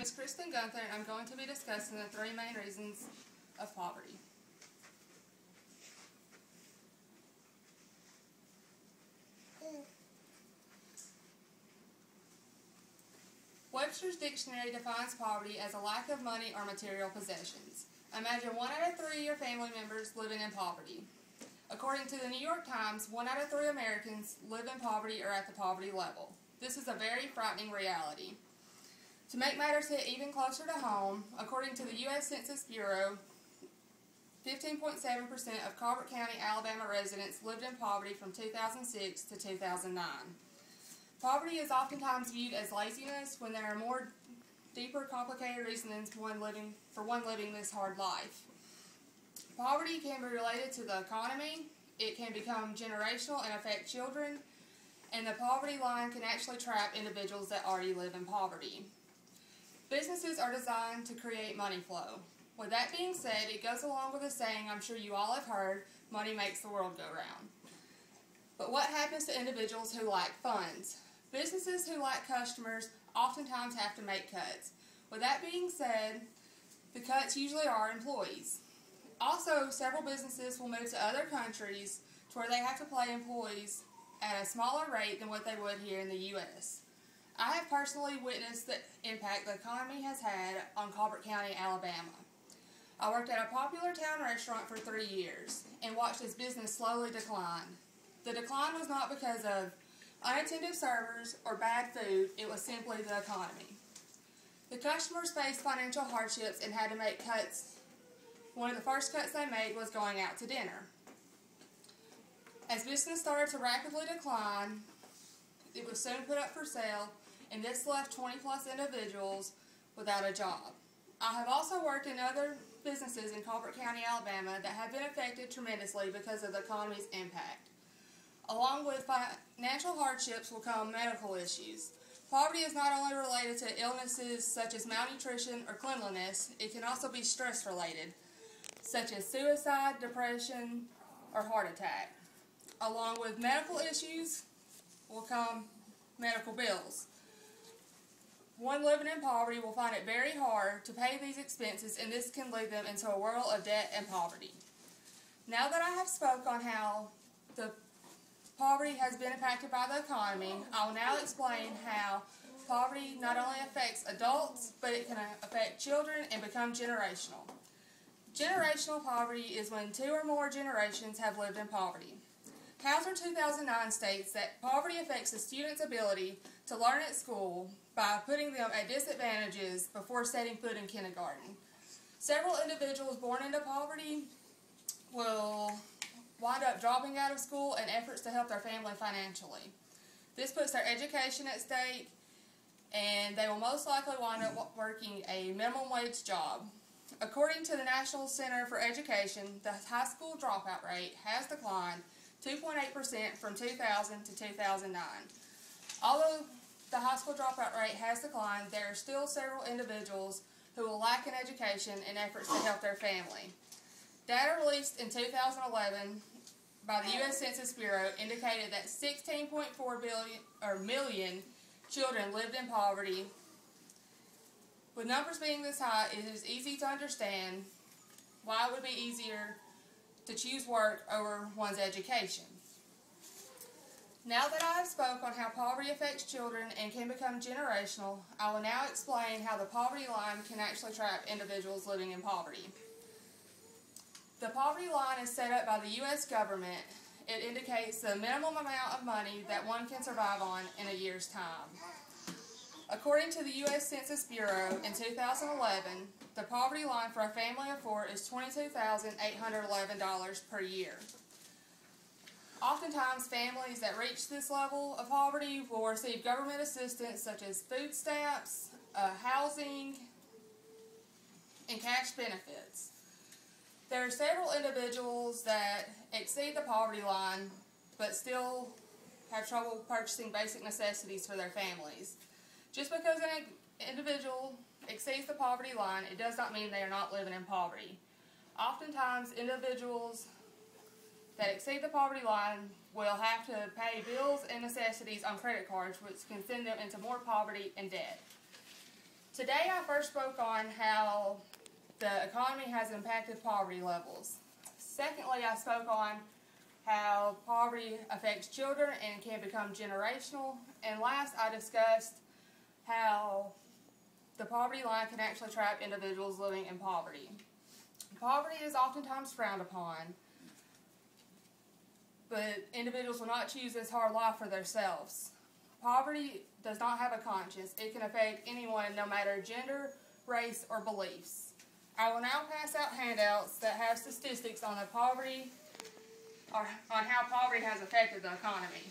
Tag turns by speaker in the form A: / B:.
A: is Kristen Gunther, and I'm going to be discussing the three main reasons of poverty. Webster's Dictionary defines poverty as a lack of money or material possessions. Imagine 1 out of 3 of your family members living in poverty. According to the New York Times, 1 out of 3 Americans live in poverty or at the poverty level. This is a very frightening reality. To make matters hit even closer to home, according to the U.S. Census Bureau, 15.7% of Colbert County, Alabama residents lived in poverty from 2006 to 2009. Poverty is oftentimes viewed as laziness when there are more deeper, complicated reasons for one living this hard life. Poverty can be related to the economy, it can become generational and affect children, and the poverty line can actually trap individuals that already live in poverty. Businesses are designed to create money flow. With that being said, it goes along with the saying I'm sure you all have heard, money makes the world go round. But what happens to individuals who lack funds? Businesses who lack customers oftentimes have to make cuts. With that being said, the cuts usually are employees. Also, several businesses will move to other countries to where they have to pay employees at a smaller rate than what they would here in the U.S. I have personally witnessed the impact the economy has had on Colbert County, Alabama. I worked at a popular town restaurant for 3 years and watched its business slowly decline. The decline was not because of unattended servers or bad food, it was simply the economy. The customers faced financial hardships and had to make cuts. One of the first cuts they made was going out to dinner. As business started to rapidly decline, it was soon put up for sale, and this left 20 plus individuals without a job. I have also worked in other businesses in Colbert County, Alabama that have been affected tremendously because of the economy's impact. Along with financial hardships will come medical issues. Poverty is not only related to illnesses such as malnutrition or cleanliness, it can also be stress related, such as suicide, depression, or heart attack. Along with medical issues will come medical bills. One living in poverty will find it very hard to pay these expenses, and this can lead them into a world of debt and poverty. Now that I have spoke on how the poverty has been impacted by the economy, I will now explain how poverty not only affects adults, but it can affect children and become generational. Generational poverty is when 2 or more generations have lived in poverty. Hauser 2009 states that poverty affects a student's ability to learn at school by putting them at disadvantages before setting foot in kindergarten. Several individuals born into poverty will wind up dropping out of school in efforts to help their family financially. This puts their education at stake, and they will most likely wind up working a minimum wage job. According to the National Center for Education, the high school dropout rate has declined 2.8% from 2000 to 2009. Although the high school dropout rate has declined, there are still several individuals who will lack an education in efforts to help their family. Data released in 2011 by the U.S. Census Bureau indicated that 16.4 million children lived in poverty. With numbers being this high, it is easy to understand why it would be easier to choose work over one's education. Now that I have spoke on how poverty affects children and can become generational, I will now explain how the poverty line can actually trap individuals living in poverty. The poverty line is set up by the U.S. government. It indicates the minimum amount of money that one can survive on in a year's time. According to the U.S. Census Bureau, in 2011, the poverty line for a family of 4 is $22,811 per year. Oftentimes, families that reach this level of poverty will receive government assistance such as food stamps, housing, and cash benefits. There are several individuals that exceed the poverty line but still have trouble purchasing basic necessities for their families. Just because an individual exceeds the poverty line, it does not mean they are not living in poverty. Oftentimes, individuals that exceed the poverty line will have to pay bills and necessities on credit cards, which can send them into more poverty and debt. Today I first spoke on how the economy has impacted poverty levels. Secondly, I spoke on how poverty affects children and can become generational. And last, I discussed how the poverty line can actually trap individuals living in poverty. Poverty is oftentimes frowned upon, but individuals will not choose this hard life for themselves. Poverty does not have a conscience. It can affect anyone, no matter gender, race, or beliefs. I will now pass out handouts that have statistics on the poverty, or on how poverty has affected the economy.